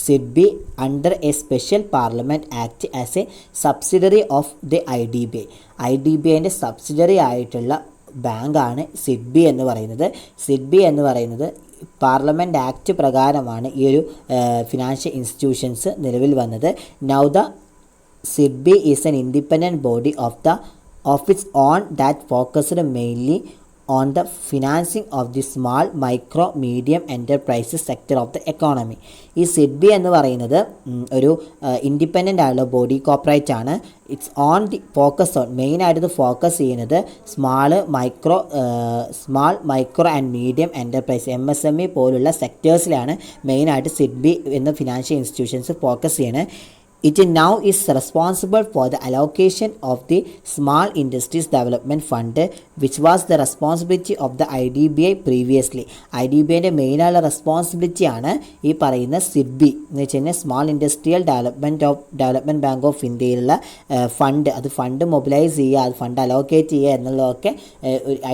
SIDBI under a special parliament act as a subsidiary of the IDBI. IDBIൻ്റെ subsidiary ആയിട്ടുള്ള ബാങ്കാണ് SIDBI എന്ന് പറയുന്നത്. SIDBI എന്ന് പറയുന്നത് പാർലമെൻറ്റ് ആക്ട് പ്രകാരമാണ് ഈ ഒരു ഫിനാൻഷ്യൽ ഇൻസ്റ്റിറ്റ്യൂഷൻസ് നിലവിൽ വന്നത്. Now the SIDBI is N independent body of its own that focused mainly on the financing of the small, micro, medium enterprises sector of the economy. ഈ SIDBI എന്ന് പറയുന്നത് ഒരു independent ആയുള്ള ബോഡി കോർപ്പറേറ്റ് ആണ്. It's on the മെയിനായിട്ട് ഇത് focus ചെയ്യുന്നത് small micro and medium enterprise MSME പോലുള്ള സെക്ടേഴ്സിലാണ് മെയിനായിട്ട് സിഡ്ബി എന്ന ഫിനാൻഷ്യൽ ഇൻസ്റ്റിറ്റ്യൂഷൻസ് ഫോക്കസ് ചെയ്യുന്നത്. It now is responsible for the allocation of the Small Industries Development Fund, which was the responsibility of the IDBI previously. IDBIൻ്റെ മെയിനായുള്ള responsibility ആണ് ഈ പറയുന്ന SIDBI എന്ന് വെച്ച് കഴിഞ്ഞാൽ small industrial development bank of ഇന്ത്യയിലുള്ള ഫണ്ട് മൊബിലൈസ് ചെയ്യുക, അത് ഫണ്ട് അലോക്കേറ്റ് ചെയ്യുക എന്നുള്ളതൊക്കെ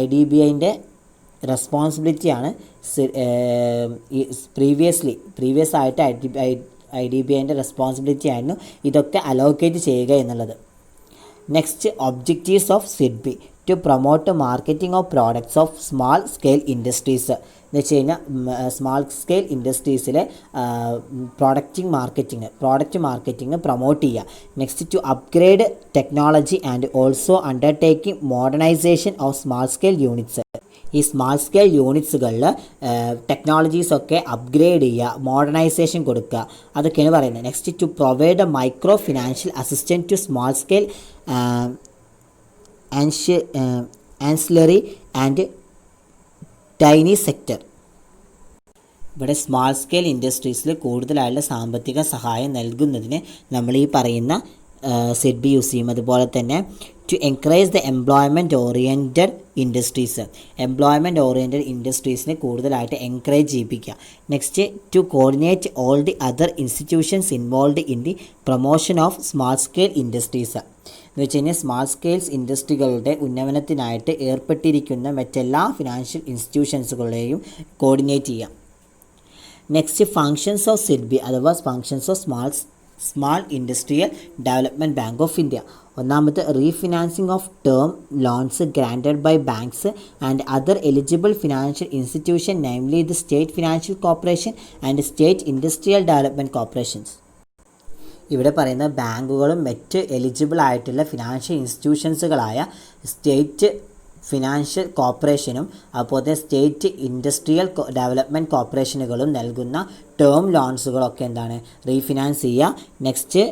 IDBIൻ്റെ റെസ്പോൺസിബിലിറ്റിയാണ്. പ്രീവിയസ് ആയിട്ട് IDBIൻ്റെ റെസ്പോൺസിബിലിറ്റി ആയിരുന്നു ഇതൊക്കെ അലോക്കേറ്റ് ചെയ്യുക എന്നുള്ളത്. Next, objectives of SIDBI to promote marketing of products of small scale industries. എന്ന് വെച്ച് കഴിഞ്ഞാൽ സ്മാൾ സ്കെയിൽ ഇൻഡസ്ട്രീസിലെ പ്രോഡക്റ്റ് മാർക്കറ്റിംഗ് പ്രൊമോട്ട് ചെയ്യുക. Next, to upgrade technology and also undertaking modernisation of small scale units. ഈ small scale യൂണിറ്റ്സുകളിൽ ടെക്നോളജീസൊക്കെ upgrade ചെയ്യുക, modernisation കൊടുക്കുക, അതൊക്കെയാണ് പറയുന്നത്. Next, to provide a micro financial assistant to small scale ancillary and tiny sector. ഇവിടെ small scale ഇൻഡസ്ട്രീസിൽ കൂടുതലായുള്ള സാമ്പത്തിക സഹായം നൽകുന്നതിന് നമ്മൾ ഈ പറയുന്ന സിഡ്ബി യൂസ് ചെയ്യും. അതുപോലെ തന്നെ to encourage the employment oriented ഇൻഡസ്ട്രീസിനെ കൂടുതലായിട്ട് എൻകറേജ് ചെയ്യിപ്പിക്കുക. Next, to coordinate all the other institutions involve in the promotion of small scale industries. എന്ന് വെച്ച് കഴിഞ്ഞാൽ സ്മാൾ സ്കെയിൽസ് ഇൻഡസ്ട്രികളുടെ ഉന്നമനത്തിനായിട്ട് ഏർപ്പെട്ടിരിക്കുന്ന മറ്റെല്ലാ ഫിനാൻഷ്യൽ ഇൻസ്റ്റിറ്റ്യൂഷൻസുകളെയും കോർഡിനേറ്റ് ചെയ്യാം. നെക്സ്റ്റ്, ഫങ്ഷൻസ് ഓഫ് സിഡ്ബി അഥവാ functions of small industrial development bank of India. ഒന്നാമത്തെ, refinancing of term loans granted by banks and other eligible financial institution, namely the State Financial Corporation and State Industrial Development Corporations. ഇവിടെ പറയുന്ന ബാങ്കുകളും മറ്റ് eligible ആയിട്ടുള്ള financial ഇൻസ്റ്റിറ്റ്യൂഷൻസുകളായ state financial കോർപ്പറേഷനും അതുപോലെ state industrial development കോർപ്പറേഷനുകളും നൽകുന്ന term ലോൺസുകളൊക്കെ എന്താണ് റീഫിനാൻസ് ചെയ്യുക. Next,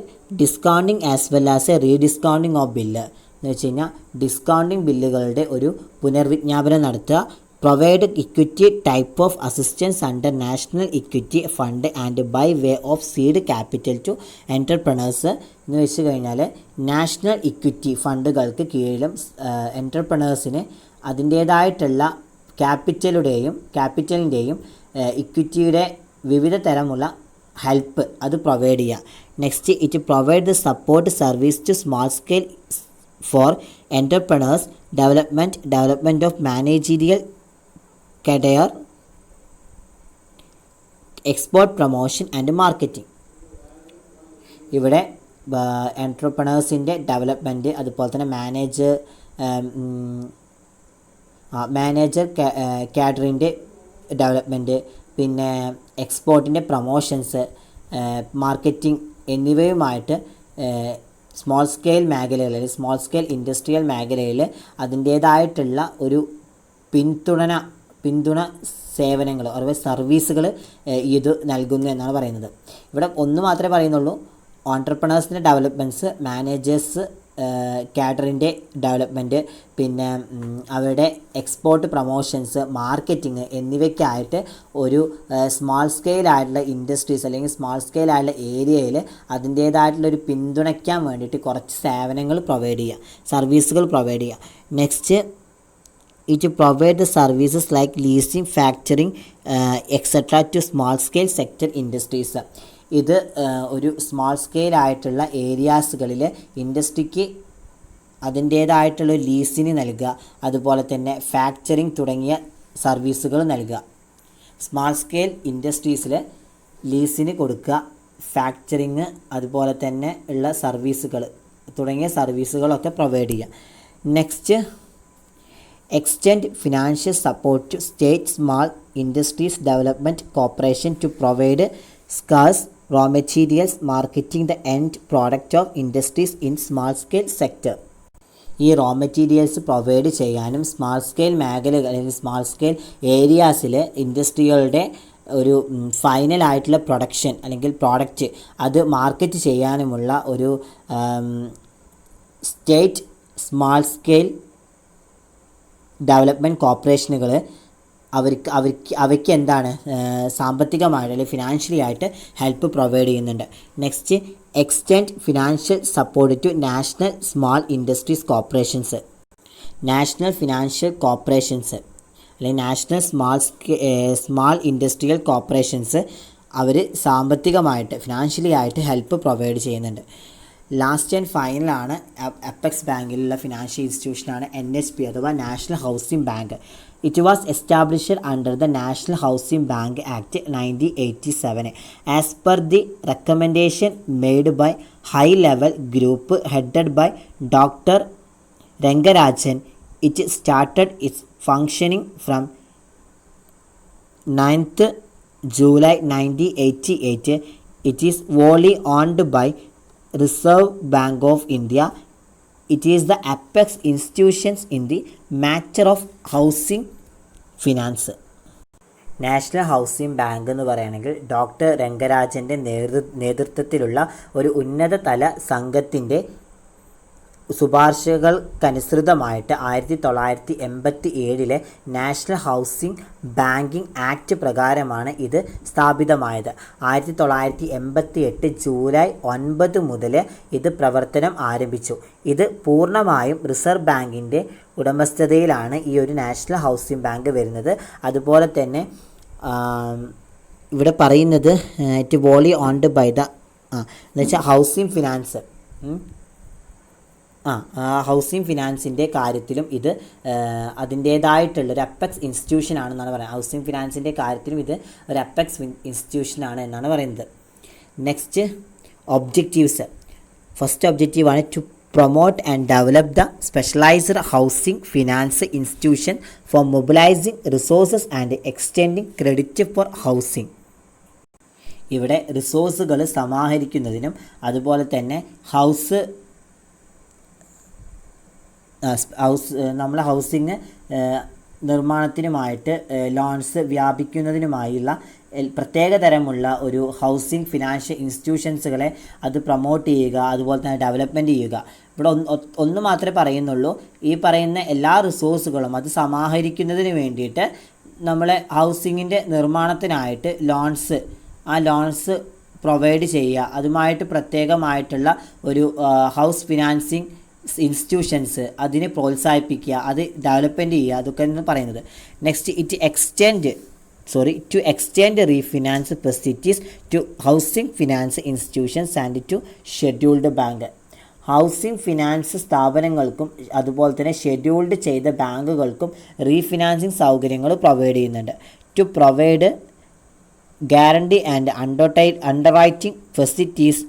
discounting as well as a rediscounting of bill. എന്ന് വെച്ച് കഴിഞ്ഞാൽ ഡിസ്കൗണ്ടിങ് ബില്ലുകളുടെ ഒരു പുനർവിജ്ഞാപനം നടത്തുക. Provide equity type of assistance under national equity fund and by way of seed capital to entrepreneurs. എന്ന് വെച്ച് കഴിഞ്ഞാൽ നാഷണൽ ഇക്വിറ്റി ഫണ്ടുകൾക്ക് കീഴിലും എൻ്റർപ്രണേഴ്സിന് അതിൻ്റേതായിട്ടുള്ള ക്യാപിറ്റലിൻ്റെയും ഇക്വിറ്റിയുടെ വിവിധ തരമുള്ള ഹെൽപ്പ് അത് പ്രൊവൈഡ് ചെയ്യുക. Next, it provide the support service to small scale for entrepreneurs development of managerial career, export promotion and marketing. ഇവിടെ എൻട്രപ്രണേഴ്സിൻ്റെ ഡെവലപ്മെൻറ്റ്, അതുപോലെ തന്നെ മാനേജർ കാഡറിൻ്റെ ഡെവലപ്മെൻറ്റ്, പിന്നെ എക്സ്പോർട്ടിൻ്റെ പ്രൊമോഷൻസ്, മാർക്കറ്റിംഗ് എന്നിവയുമായിട്ട് സ്മോൾ സ്കെയിൽ മേഖലകളിൽ, സ്മോൾ സ്കെയിൽ ഇൻഡസ്ട്രിയൽ മേഖലയിൽ അതിൻ്റേതായിട്ടുള്ള ഒരു പിന്തുണ സേവനങ്ങൾ അഥവാ സർവീസുകൾ ഇത് നൽകുന്നു എന്നാണ് പറയുന്നത്. ഇവിടെ ഒന്ന് മാത്രമേ പറയുന്നുള്ളൂ, ഓൺട്രപ്രണേഴ്സിൻ്റെ ഡെവലപ്മെൻറ്റ്സ്, മാനേജേഴ്സ് കാഡറിൻ്റെ ഡെവലപ്മെൻറ്റ്, പിന്നെ അവരുടെ എക്സ്പോർട്ട് പ്രൊമോഷൻസ്, മാർക്കറ്റിംഗ് എന്നിവയ്ക്കായിട്ട് ഒരു സ്മാൾ സ്കെയിലായിട്ടുള്ള ഇൻഡസ്ട്രീസ് അല്ലെങ്കിൽ സ്മാൾ സ്കെയിലായിട്ടുള്ള ഏരിയയിൽ അതിൻ്റേതായിട്ടുള്ളൊരു പിന്തുണയ്ക്കാൻ വേണ്ടിയിട്ട് കുറച്ച് സേവനങ്ങൾ പ്രൊവൈഡ് ചെയ്യുക, സർവീസുകൾ പ്രൊവൈഡ് ചെയ്യുക. Next, it provide the services like leasing, factoring, etc. to small scale sector industries. ഇത് ഒരു സ്മാൾ സ്കെയിൽ ആയിട്ടുള്ള ഏരിയാസുകളിൽ ഇൻഡസ്ട്രിക്ക് അതിൻ്റേതായിട്ടുള്ള ലീസിന് നൽകുക, അതുപോലെ തന്നെ ഫാക്ചറിങ് തുടങ്ങിയ സർവീസുകൾ നൽകുക. സ്മാൾ സ്കെയിൽ ഇൻഡസ്ട്രീസിൽ ലീസിന് കൊടുക്കുക, ഫാക്ചറിങ് അതുപോലെ തന്നെ ഉള്ള സർവീസുകൾ തുടങ്ങിയ സർവീസുകളൊക്കെ പ്രൊവൈഡ് ചെയ്യുക. Next, extend financial support to state small industries development corporation to provide scarce raw materials, marketing the end product of industries in small scale sector. ഈ റോ മെറ്റീരിയൽസ് പ്രൊവൈഡ് ചെയ്യാനും സ്മാൾ സ്കെയിൽ മേഖലകൾ അല്ലെങ്കിൽ small scale ഏരിയാസിൽ ഇൻഡസ്ട്രികളുടെ ഒരു final ആയിട്ടുള്ള production അല്ലെങ്കിൽ product അത് market ചെയ്യാനുമുള്ള ഒരു സ്റ്റേറ്റ് സ്മാൾ സ്കെയിൽ ഡെവലപ്മെൻറ്റ് കോർപ്പറേഷനുകൾ അവയ്ക്ക് എന്താണ് സാമ്പത്തികമായിട്ട് അല്ലെങ്കിൽ ഫിനാൻഷ്യലി ആയിട്ട് ഹെൽപ്പ് പ്രൊവൈഡ് ചെയ്യുന്നുണ്ട്. Next, extend financial support to national small industries corporations. National financial corporations അല്ലെങ്കിൽ നാഷണൽ സ്മാൾ ഇൻഡസ്ട്രിയൽ കോർപ്പറേഷൻസ് അവർ സാമ്പത്തികമായിട്ട് ഫിനാൻഷ്യലി ആയിട്ട് ഹെൽപ്പ് പ്രൊവൈഡ് ചെയ്യുന്നുണ്ട്. ലാസ്റ്റ് ആൻഡ് ഫൈനലാണ് അപ്പെക്സ് ബാങ്കിലുള്ള ഫിനാൻഷ്യൽ ഇൻസ്റ്റിറ്റ്യൂഷനാണ് NHB അഥവാ national housing bank. It was established under the national housing bank act 1987 as per the recommendation made by high level group headed by doctor Rangarajan. It started its functioning from 9th July 1988. It is wholly owned by Reserve Bank of India. It is the apex institutions in the matter of housing finance. National housing bank എന്ന് പറയുകയാണെങ്കിൽ doctor രംഗരാജൻ്റെ നേതൃത്വത്തിലുള്ള ഒരു ഉന്നതതല സംഘത്തിൻ്റെ ശുപാർശകൾക്കനുസൃതമായിട്ട് 1987 national housing banking act പ്രകാരമാണ് ഇത് സ്ഥാപിതമായത്. 1988 July 9 മുതൽ ഇത് പ്രവർത്തനം ആരംഭിച്ചു. ഇത് പൂർണ്ണമായും റിസർവ് ബാങ്കിൻ്റെ ഉടമസ്ഥതയിലാണ് ഈ ഒരു നാഷണൽ ഹൗസിംഗ് ബാങ്ക് വരുന്നത്. അതുപോലെ തന്നെ ഇവിടെ പറയുന്നത് it wholly owned by the എന്നുവെച്ചാൽ ഹൗസിംഗ് ഫിനാൻസ് ഹൗസിംഗ് ഫിനാൻസിൻ്റെ കാര്യത്തിലും ഇത് അതിൻ്റേതായിട്ടുള്ളൊരു അപ്പെക്സ് ഇൻസ്റ്റിറ്റ്യൂഷൻ ആണെന്നാണ് പറയുന്നത്. ഹൗസിംഗ് ഫിനാൻസിൻ്റെ കാര്യത്തിലും ഇത് ഒരു അപ്പെക്സ് ഇൻസ്റ്റിറ്റ്യൂഷനാണ് എന്നാണ് പറയുന്നത്. Next, objectives. ഫസ്റ്റ് ഒബ്ജക്റ്റീവാണ് to promote and develop the specialised housing finance institution for mobilising resources and extending credit for housing. ഇവിടെ റിസോഴ്സുകൾ സമാഹരിക്കുന്നതിനും അതുപോലെ തന്നെ നമ്മളെ ഹൗസിങ് നിർമ്മാണത്തിനുമായിട്ട് ലോൺസ് വ്യാപിക്കുന്നതിനുമായുള്ള പ്രത്യേക തരമുള്ള ഒരു ഹൗസിംഗ് ഫിനാൻഷ്യൽ ഇൻസ്റ്റിറ്റ്യൂഷൻസുകളെ അത് പ്രൊമോട്ട് ചെയ്യുക, അതുപോലെ തന്നെ ഡെവലപ്മെൻറ്റ് ചെയ്യുക. ഇവിടെ ഒന്ന് മാത്രമേ പറയുന്നുള്ളൂ, ഈ പറയുന്ന എല്ലാ റിസോഴ്സുകളും അത് സമാഹരിക്കുന്നതിന് വേണ്ടിയിട്ട് നമ്മളെ ഹൗസിങ്ങിൻ്റെ നിർമ്മാണത്തിനായിട്ട് ലോൺസ് പ്രൊവൈഡ് ചെയ്യുക, അതുമായിട്ട് പ്രത്യേകമായിട്ടുള്ള ഒരു ഹൗസ് ഫിനാൻസിങ് ഇൻസ്റ്റിറ്റ്യൂഷൻസ് അതിനെ പ്രോത്സാഹിപ്പിക്കുക, അത് ഡെവലപ്മെൻറ്റ് ചെയ്യുക, അതൊക്കെ എന്ന് പറയുന്നത്. Next, to extend refinance facilities to housing finance institutions and to scheduled bank. Housing finance സ്ഥാപനങ്ങൾക്കും അതുപോലെ തന്നെ ഷെഡ്യൂൾഡ് ചെയ്ത ബാങ്കുകൾക്കും റീഫിനാൻസിങ് സൗകര്യങ്ങൾ പ്രൊവൈഡ് ചെയ്യുന്നുണ്ട്. To provide guarantee and underwriting facilities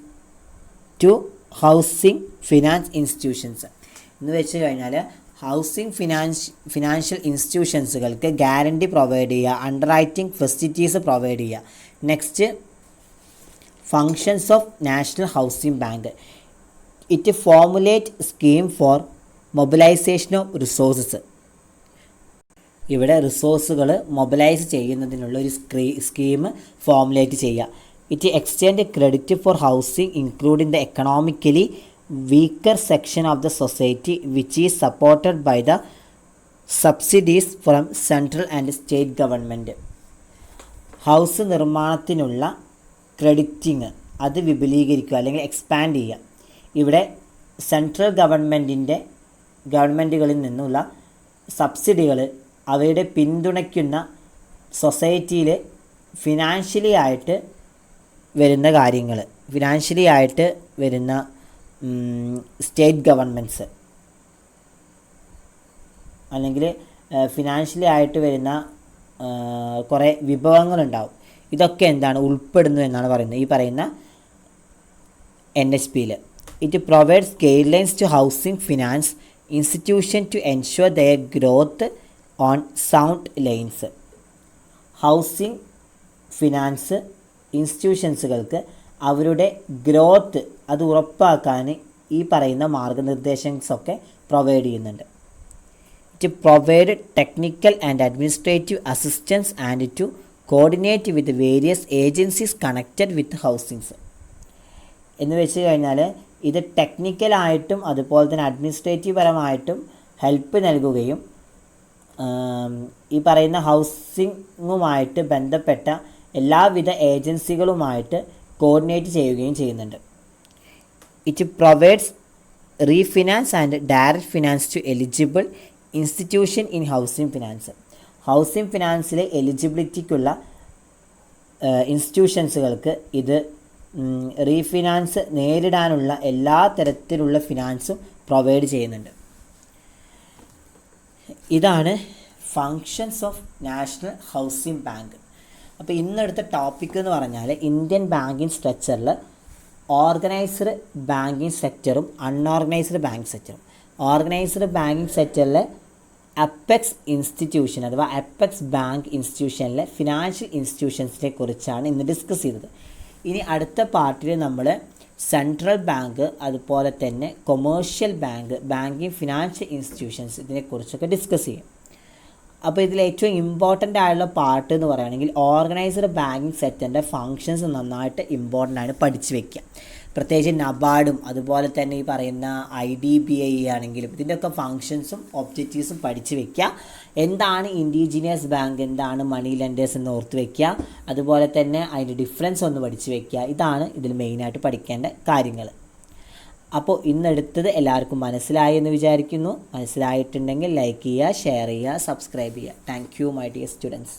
to housing finance institutions എന്ന് വെച്ച് കഴിഞ്ഞാൽ ഹൗസിംഗ് ഫിനാൻഷ്യൽ ഇൻസ്റ്റിറ്റ്യൂഷൻസുകൾക്ക് ഗ്യാരണ്ടി പ്രൊവൈഡ് ചെയ്യുക, അണ്ടർ റൈറ്റിംഗ് ഫെസിലിറ്റീസ് പ്രൊവൈഡ് ചെയ്യുക. Next, functions of national housing bank. It formulate scheme for mobilisation of resources. ഇവിടെ റിസോഴ്സുകൾ mobilise ചെയ്യുന്നതിനുള്ള ഒരു സ്കീം ഫോർമുലേറ്റ് ചെയ്യുക. It extend credit for housing including the economically weaker section of the society which is supported by the subsidies from central and state government. House നിർമ്മാണത്തിനുള്ള crediting അത് വിപുലീകരിക്കുക അല്ലെങ്കിൽ expand ചെയ്യുക. ഇവിടെ സെൻട്രൽ ഗവൺമെൻറ്റുകളിൽ നിന്നുള്ള സബ്സിഡികൾ അവയുടെ പിന്തുണയ്ക്കുന്ന സൊസൈറ്റിയിൽ ഫിനാൻഷ്യലി ആയിട്ട് വരുന്ന കാര്യങ്ങൾ, ഫിനാൻഷ്യലി ആയിട്ട് വരുന്ന സ്റ്റേറ്റ് ഗവൺമെൻറ്റ്സ് അല്ലെങ്കിൽ ഫിനാൻഷ്യലി ആയിട്ട് വരുന്ന കുറേ വിഭവങ്ങളുണ്ടാവും. ഇതൊക്കെ എന്താണ് ഉൾപ്പെടുന്നു എന്നാണ് പറയുന്നത് ഈ പറയുന്ന NHPയിൽ. It provides guidelines to housing finance institution to ensure their growth on sound lines. Housing finance ഇൻസ്റ്റിറ്റ്യൂഷൻസുകൾക്ക് അവരുടെ ഗ്രോത്ത് അത് ഉറപ്പാക്കാൻ ഈ പറയുന്ന മാർഗനിർദ്ദേശങ്ങളൊക്കെ പ്രൊവൈഡ് ചെയ്യുന്നുണ്ട്. It provide technical and administrative assistance and to coordinate with various agencies connected with housings. എന്ന് വെച്ച് കഴിഞ്ഞാൽ ഇത് ടെക്നിക്കലായിട്ടും അതുപോലെ തന്നെ അഡ്മിനിസ്ട്രേറ്റീവ് പരമായിട്ടും ഹെൽപ്പ് നൽകുകയും ഈ പറയുന്ന ഹൗസിങ്ങുമായിട്ട് ബന്ധപ്പെട്ട എല്ലാവിധ ഏജൻസികളുമായിട്ട് കോർഡിനേറ്റ് ചെയ്യുകയും ചെയ്യുന്നുണ്ട്. It provides refinance and direct finance to eligible institution in housing finance. Housing ഫിനാൻസിലെ എലിജിബിലിറ്റിക്കുള്ള ഇൻസ്റ്റിറ്റ്യൂഷൻസുകൾക്ക് ഇത് റീഫിനാൻസ് നേരിടാനുള്ള എല്ലാ തരത്തിലുള്ള ഫിനാൻസും പ്രൊവൈഡ് ചെയ്യുന്നുണ്ട്. ഇതാണ് functions of national housing bank. അപ്പോൾ ഇന്നെടുത്ത ടോപ്പിക് എന്ന് പറഞ്ഞാൽ ഇന്ത്യൻ ബാങ്കിങ് സ്ട്രക്ചറിൽ ഓർഗനൈസ്ഡ് ബാങ്കിങ് സെക്ടറും അൺഓർഗനൈസ്ഡ് ബാങ്ക് സെക്ടറും. ഓർഗനൈസ്ഡ് ബാങ്കിങ് സെക്ടറിലെ അപ്പെക്സ് ഇൻസ്റ്റിറ്റ്യൂഷൻ അഥവാ അപ്പെക്സ് ബാങ്ക് ഇൻസ്റ്റിറ്റ്യൂഷനിലെ ഫിനാൻഷ്യൽ ഇൻസ്റ്റിറ്റ്യൂഷൻസിനെ കുറിച്ചാണ് ഇന്ന് ഡിസ്കസ് ചെയ്തത്. ഇനി അടുത്ത പാർട്ടിൽ നമ്മൾ സെൻട്രൽ ബാങ്ക് അതുപോലെ തന്നെ commercial bank, banking financial institutions ഇതിനെക്കുറിച്ചൊക്കെ ഡിസ്കസ് ചെയ്യും. അപ്പോൾ ഇതിൽ ഏറ്റവും ഇമ്പോർട്ടൻ്റ് ആയുള്ള പാർട്ട് എന്ന് പറയുകയാണെങ്കിൽ ഓർഗനൈസ്ഡ് ബാങ്കിങ് സെക്ടറിൻ്റെ ഫങ്ഷൻസ് നന്നായിട്ട് ഇമ്പോർട്ടൻ്റ് ആണ് പഠിച്ച് വയ്ക്കുക. പ്രത്യേകിച്ച് നബാർഡും അതുപോലെ തന്നെ ഈ പറയുന്ന IDBI ആണെങ്കിലും ഇതിൻ്റെയൊക്കെ ഫങ്ഷൻസും ഒബ്ജക്റ്റീവ്സും പഠിച്ച് വയ്ക്കുക. എന്താണ് ഇൻഡിജീനിയസ് ബാങ്ക്, എന്താണ് മണി ലെൻഡേഴ്സ് എന്ന് ഓർത്ത് വയ്ക്കുക. അതുപോലെ തന്നെ അതിൻ്റെ ഡിഫറൻസ് ഒന്ന് പഠിച്ച് വയ്ക്കുക. ഇതാണ് ഇതിൽ മെയിനായിട്ട് പഠിക്കേണ്ട കാര്യങ്ങൾ. അപ്പോൾ ഇന്നെടുത്തത് എല്ലാവർക്കും മനസ്സിലായി എന്ന് വിചാരിക്കുന്നു. മനസ്സിലായിട്ടുണ്ടെങ്കിൽ ലൈക്ക് ചെയ്യുക, ഷെയർ ചെയ്യുക, സബ്സ്ക്രൈബ് ചെയ്യുക. Thank you my dear students.